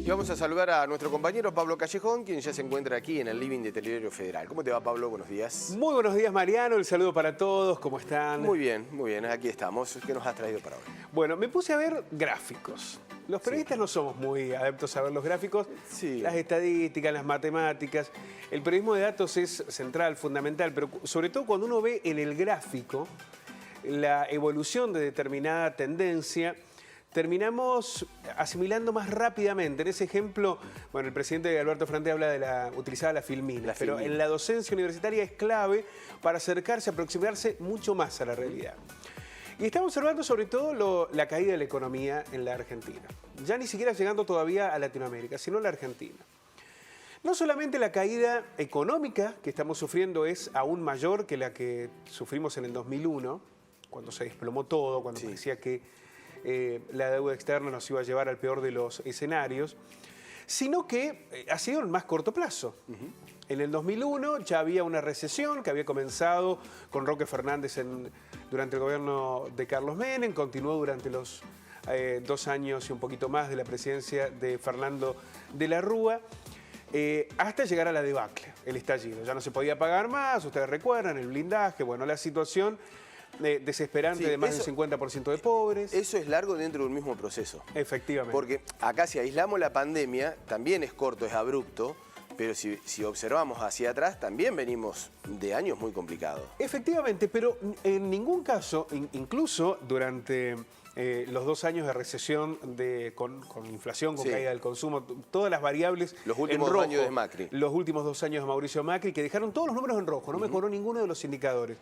Y vamos a saludar a nuestro compañero Pablo Callejón, quien ya se encuentra aquí en el living de Telediario Federal. ¿Cómo te va, Pablo? Buenos días. Muy buenos días, Mariano. El saludo para todos. ¿Cómo están? Muy bien. Aquí estamos. ¿Qué nos has traído para hoy? Bueno, me puse a ver gráficos. Los periodistas no somos muy adeptos a ver los gráficos. Sí. Las estadísticas, las matemáticas. El periodismo de datos es central, fundamental, pero sobre todo cuando uno ve en el gráfico la evolución de determinada tendencia, terminamos asimilando más rápidamente. En ese ejemplo, bueno, el presidente Alberto Fernández utilizaba la filmina, pero en la docencia universitaria es clave para acercarse, aproximarse mucho más a la realidad. Y estamos observando sobre todo la caída de la economía en la Argentina. Ya ni siquiera llegando todavía a Latinoamérica, sino a la Argentina. No solamente la caída económica que estamos sufriendo es aún mayor que la que sufrimos en el 2001, cuando se desplomó todo, cuando parecía que la deuda externa nos iba a llevar al peor de los escenarios, sino que ha sido en el más corto plazo. En el 2001 ya había una recesión que había comenzado con Roque Fernández durante el gobierno de Carlos Menem, continuó durante los 2 años y un poquito más de la presidencia de Fernando de la Rúa, hasta llegar a la debacle, el estallido. Ya no se podía pagar más, ustedes recuerdan, el blindaje, bueno, la situación desesperante de más del 50% de pobres. Eso es largo dentro de un mismo proceso. Efectivamente. Porque acá si aislamos la pandemia, también es corto, es abrupto, pero si observamos hacia atrás, también venimos de años muy complicados. Efectivamente, pero en ningún caso, incluso durante los 2 años de recesión con inflación, con caída del consumo, todas las variables los últimos en rojo, 2 años de Macri. Los últimos 2 años de Mauricio Macri, que dejaron todos los números en rojo, no mejoró ninguno de los indicadores.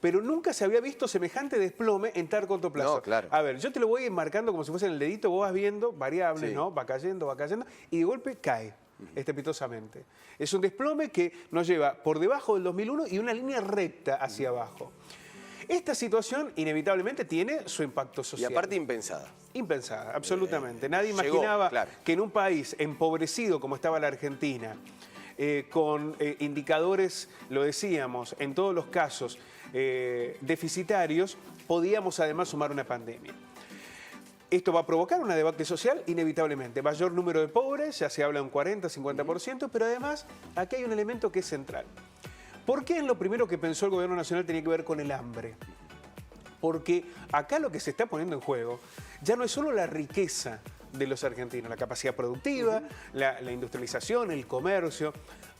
Pero nunca se había visto semejante desplome en tan corto plazo. No, claro. A ver, yo te lo voy marcando como si fuese en el dedito, vos vas viendo variables, ¿no? Va cayendo, y de golpe cae estrepitosamente. Es un desplome que nos lleva por debajo del 2001 y una línea recta hacia abajo. Esta situación inevitablemente tiene su impacto social. Y aparte impensada. Impensada, absolutamente. Nadie imaginaba que en un país empobrecido como estaba la Argentina, con indicadores, lo decíamos, en todos los casos deficitarios, podíamos además sumar una pandemia. Esto va a provocar una debacle social inevitablemente. Mayor número de pobres, ya se habla de un 40-50%, pero además aquí hay un elemento que es central. ¿Por qué en lo primero que pensó el gobierno nacional tenía que ver con el hambre? Porque acá lo que se está poniendo en juego ya no es solo la riqueza de los argentinos, la capacidad productiva, la industrialización, el comercio.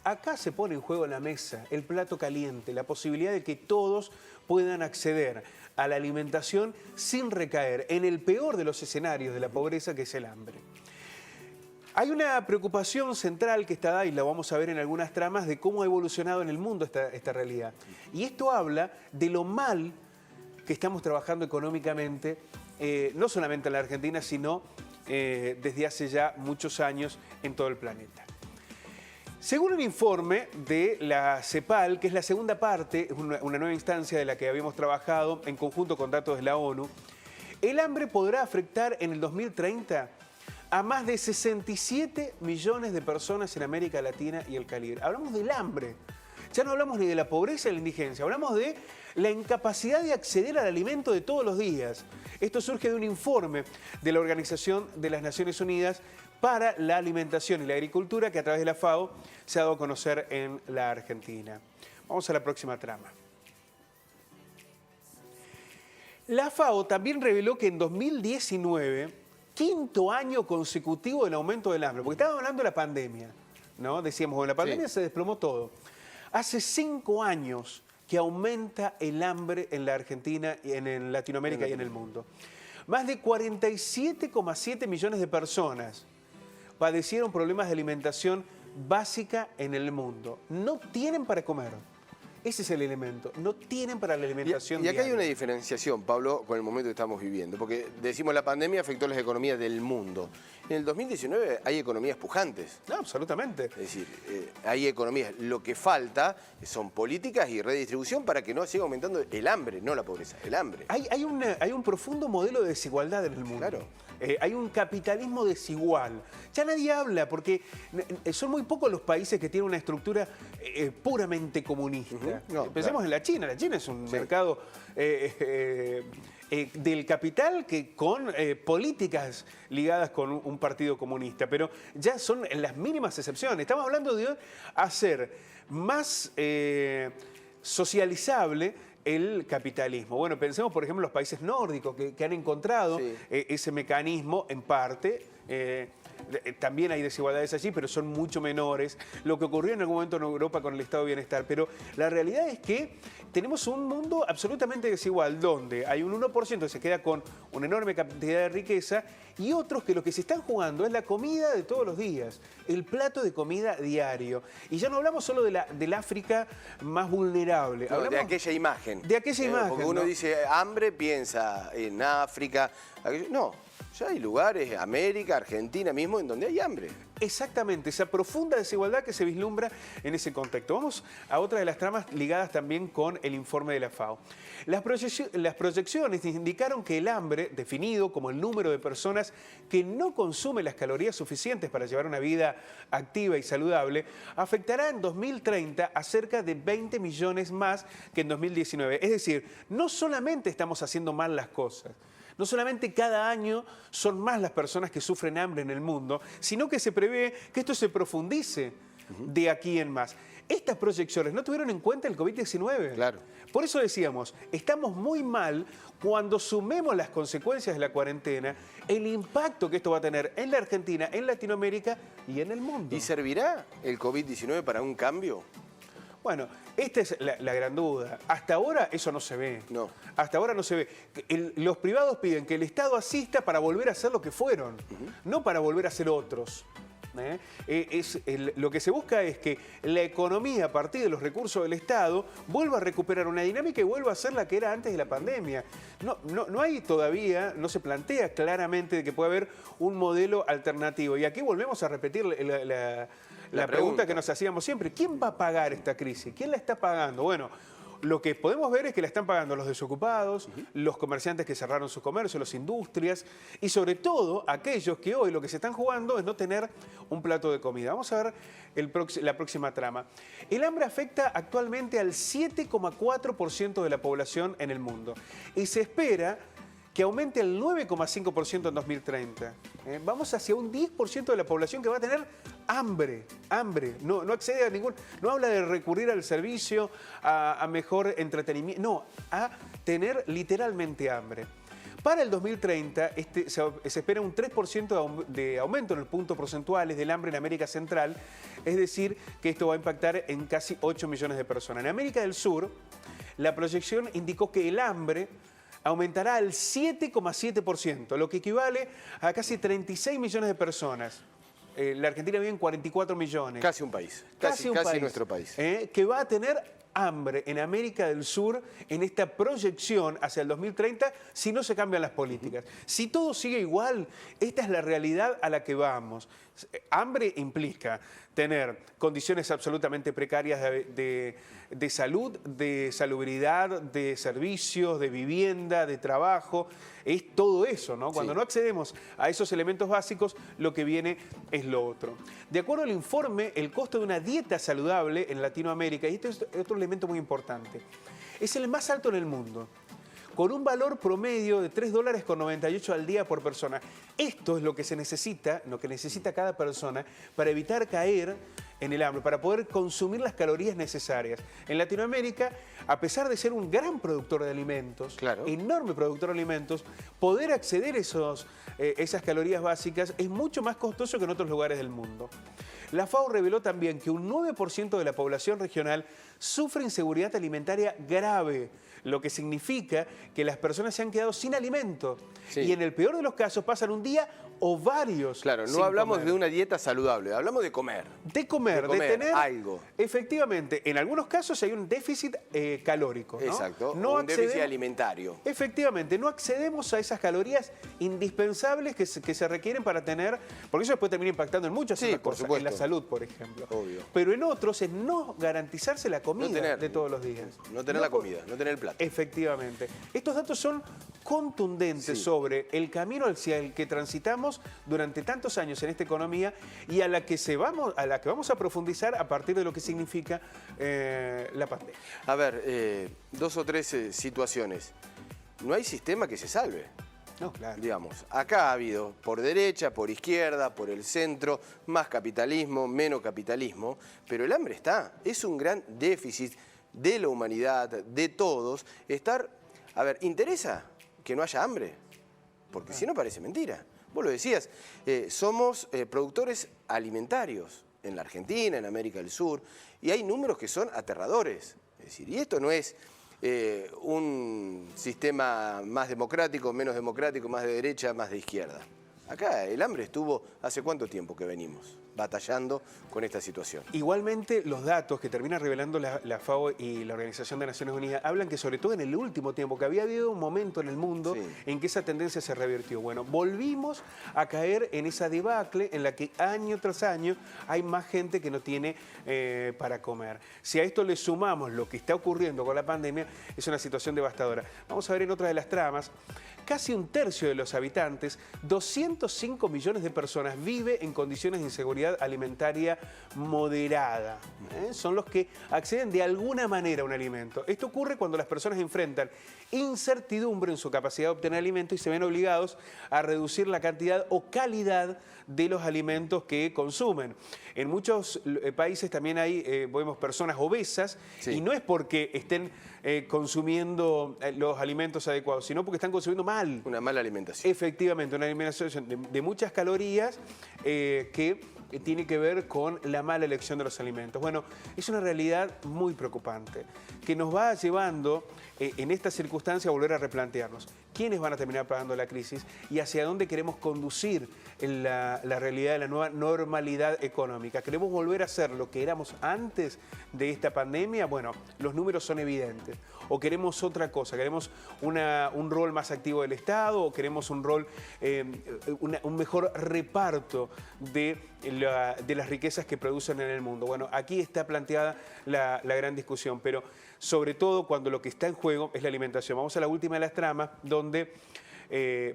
Acá se pone en juego la mesa, el plato caliente, la posibilidad de que todos puedan acceder a la alimentación sin recaer en el peor de los escenarios de la pobreza, que es el hambre. Hay una preocupación central que está dada, y la vamos a ver en algunas tramas, de cómo ha evolucionado en el mundo esta realidad. Y esto habla de lo mal que estamos trabajando económicamente, no solamente en la Argentina, sino desde hace ya muchos años en todo el planeta. Según un informe de la CEPAL, que es la segunda parte, una nueva instancia de la que habíamos trabajado en conjunto con datos de la ONU, el hambre podrá afectar en el 2030 a más de 67 millones de personas en América Latina y el Caribe. Hablamos del hambre. Ya no hablamos ni de la pobreza ni de la indigencia, hablamos de la incapacidad de acceder al alimento de todos los días. Esto surge de un informe de la Organización de las Naciones Unidas para la Alimentación y la Agricultura, que a través de la FAO se ha dado a conocer en la Argentina. Vamos a la próxima trama. La FAO también reveló que en 2019, 5º año consecutivo del aumento del hambre, porque estábamos hablando de la pandemia, ¿no? Decíamos, bueno, la pandemia se desplomó todo. Hace 5 años que aumenta el hambre en la Argentina, en Latinoamérica y en el mundo. Más de 47,7 millones de personas padecieron problemas de alimentación básica en el mundo. No tienen para comer. Ese es el elemento. No tienen para la alimentación y acá hay diaria. una diferenciación, Pablo, con el momento que estamos viviendo. Porque decimos la pandemia afectó las economías del mundo. En el 2019 hay economías pujantes. No, absolutamente. Es decir, hay economías. Lo que falta son políticas y redistribución para que no siga aumentando el hambre, no la pobreza, el hambre. Hay un profundo modelo de desigualdad en el mundo. Claro. Hay un capitalismo desigual. Ya nadie habla porque son muy pocos los países que tienen una estructura puramente comunista. No, Pensemos en la China. La China es un mercado del capital que con políticas ligadas con un partido comunista, pero ya son las mínimas excepciones. Estamos hablando de hacer más socializable el capitalismo. Bueno, pensemos por ejemplo en los países nórdicos que han encontrado ese mecanismo en parte. También hay desigualdades allí, pero son mucho menores. Lo que ocurrió en algún momento en Europa con el estado de bienestar. Pero la realidad es que tenemos un mundo absolutamente desigual, donde hay un 1% que se queda con una enorme cantidad de riqueza y otros que lo que se están jugando es la comida de todos los días, el plato de comida diario. Y ya no hablamos solo del África más vulnerable. No, de aquella imagen. De aquella imagen. Porque uno dice hambre, piensa en África. No. Ya hay lugares, América, Argentina mismo, en donde hay hambre. Exactamente, esa profunda desigualdad que se vislumbra en ese contexto. Vamos a otra de las tramas ligadas también con el informe de la FAO. Las proyecciones indicaron que el hambre, definido como el número de personas que no consumen las calorías suficientes para llevar una vida activa y saludable, afectará en 2030 a cerca de 20 millones más que en 2019. Es decir, no solamente estamos haciendo mal las cosas, no solamente cada año son más las personas que sufren hambre en el mundo, sino que se prevé que esto se profundice de aquí en más. Estas proyecciones no tuvieron en cuenta el COVID-19. Claro. Por eso decíamos, estamos muy mal cuando sumemos las consecuencias de la cuarentena, el impacto que esto va a tener en la Argentina, en Latinoamérica y en el mundo. ¿Y servirá el COVID-19 para un cambio? Bueno, esta es la gran duda. Hasta ahora eso no se ve. No. Hasta ahora no se ve. Los privados piden que el Estado asista para volver a ser lo que fueron, no para volver a ser otros. Lo que se busca es que la economía a partir de los recursos del Estado vuelva a recuperar una dinámica y vuelva a ser la que era antes de la pandemia. No hay todavía, no se plantea claramente de que pueda haber un modelo alternativo. Y aquí volvemos a repetir la pregunta que nos hacíamos siempre. ¿Quién va a pagar esta crisis? ¿Quién la está pagando? Bueno, lo que podemos ver es que la están pagando los desocupados, los comerciantes que cerraron sus comercios, las industrias y sobre todo aquellos que hoy lo que se están jugando es no tener un plato de comida. Vamos a ver la próxima trama. El hambre afecta actualmente al 7,4% de la población en el mundo y se espera que aumente el 9,5% en 2030. Vamos hacia un 10% de la población que va a tener hambre. No accede a ningún... No habla de recurrir al servicio, a mejor entretenimiento, no, a tener literalmente hambre. Para el 2030 se espera un 3% de aumento en el punto porcentuales del hambre en América Central, es decir, que esto va a impactar en casi 8 millones de personas. En América del Sur, la proyección indicó que el hambre aumentará al 7,7%, lo que equivale a casi 36 millones de personas. La Argentina vive en 44 millones. Casi un país. Casi nuestro país. Que va a tener hambre en América del Sur en esta proyección hacia el 2030 si no se cambian las políticas. Si todo sigue igual, esta es la realidad a la que vamos. Hambre implica tener condiciones absolutamente precarias de salud, de salubridad, de servicios, de vivienda, de trabajo. Es todo eso, ¿no? Cuando no accedemos a esos elementos básicos, lo que viene es lo otro. De acuerdo al informe, el costo de una dieta saludable en Latinoamérica, y esto es otro elemento muy importante, es el más alto en el mundo, con un valor promedio de $3,98 al día por persona. Esto es lo que se necesita, lo que necesita cada persona para evitar caer en el hambre, para poder consumir las calorías necesarias. En Latinoamérica, a pesar de ser un gran productor de alimentos, enorme productor de alimentos, poder acceder a esas calorías básicas es mucho más costoso que en otros lugares del mundo. La FAO reveló también que un 9% de la población regional sufre inseguridad alimentaria grave, lo que significa que las personas se han quedado sin alimento y en el peor de los casos pasan un día o varios. Claro, no hablamos de una dieta saludable, hablamos de comer. De comer, de tener algo. Efectivamente, en algunos casos hay un déficit calórico, ¿no? Exacto, un déficit alimentario. Efectivamente, no accedemos a esas calorías indispensables que se requieren para tener, porque eso después termina impactando en muchas otras cosas, en la salud, por ejemplo. Obvio. Pero en otros es no garantizarse la comida de todos los días. No tener la comida, no tener el plato. Efectivamente. Estos datos son contundentes sobre el camino hacia el que transitamos durante tantos años en esta economía y a la que vamos a profundizar a partir de lo que significa la pandemia. A ver, dos o tres situaciones. no hay sistema que se salve. No, claro. Digamos, acá ha habido por derecha, por izquierda, por el centro, más capitalismo, menos capitalismo, pero el hambre está. Es un gran déficit de la humanidad, de todos. ¿Interesa que no haya hambre? Porque si no parece mentira. Vos lo decías, somos productores alimentarios en la Argentina, en América del Sur, y hay números que son aterradores. Es decir, y esto no es un sistema más democrático, menos democrático, más de derecha, más de izquierda. Acá el hambre estuvo, ¿hace cuánto tiempo que venimos batallando con esta situación? Igualmente, los datos que termina revelando la FAO y la Organización de Naciones Unidas hablan que, sobre todo en el último tiempo, que había habido un momento en el mundo en que esa tendencia se revirtió. Bueno, volvimos a caer en esa debacle en la que año tras año hay más gente que no tiene para comer. Si a esto le sumamos lo que está ocurriendo con la pandemia, es una situación devastadora. Vamos a ver en otra de las tramas. Casi un tercio de los habitantes, 205 millones de personas, vive en condiciones de inseguridad alimentaria moderada. Son los que acceden de alguna manera a un alimento. Esto ocurre cuando las personas enfrentan incertidumbre en su capacidad de obtener alimento y se ven obligados a reducir la cantidad o calidad de los alimentos que consumen. En muchos países también vemos personas obesas y no es porque estén consumiendo los alimentos adecuados, sino porque están consumiendo mal. Una mala alimentación. Efectivamente, una alimentación de muchas calorías que tiene que ver con la mala elección de los alimentos. Bueno, es una realidad muy preocupante que nos va llevando en esta circunstancia a volver a replantearnos quiénes van a terminar pagando la crisis y hacia dónde queremos conducir la realidad de la nueva normalidad económica. ¿Queremos volver a ser lo que éramos antes de esta pandemia? Bueno, los números son evidentes. ¿O queremos otra cosa? ¿Queremos un rol más activo del Estado? ¿O queremos un rol, un mejor reparto de las riquezas que producen en el mundo? Bueno, aquí está planteada la gran discusión, pero sobre todo cuando lo que está en juego es la alimentación. Vamos a la última de las tramas, donde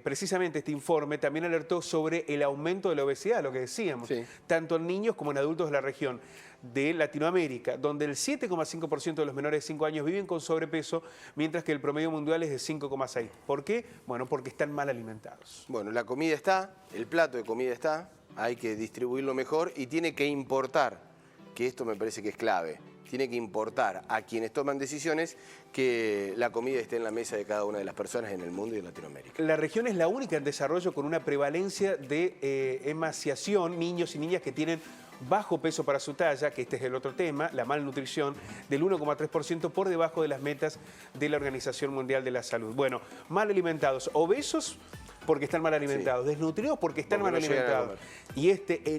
precisamente este informe también alertó sobre el aumento de la obesidad, lo que decíamos, tanto en niños como en adultos de la región de Latinoamérica, donde el 7,5% de los menores de 5 años viven con sobrepeso, mientras que el promedio mundial es de 5,6%. ¿Por qué? Bueno, porque están mal alimentados. Bueno, la comida está, el plato de comida está, hay que distribuirlo mejor y tiene que importar, que esto me parece que es clave, tiene que importar a quienes toman decisiones que la comida esté en la mesa de cada una de las personas en el mundo y en Latinoamérica. La región es la única en desarrollo con una prevalencia de emaciación, niños y niñas que tienen bajo peso para su talla, que este es el otro tema, la malnutrición, del 1,3% por debajo de las metas de la Organización Mundial de la Salud. Bueno, mal alimentados, obesos porque están mal alimentados, desnutridos porque están mal alimentados. Y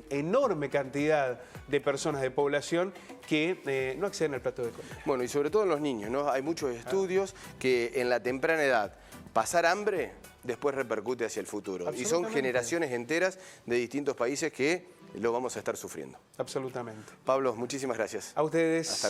enorme cantidad de personas de población que no acceden al plato de comida. Bueno, y sobre todo en los niños, ¿no? Hay muchos estudios que en la temprana edad pasar hambre después repercute hacia el futuro. Y son generaciones enteras de distintos países que lo vamos a estar sufriendo. Absolutamente. Pablo, muchísimas gracias. A ustedes.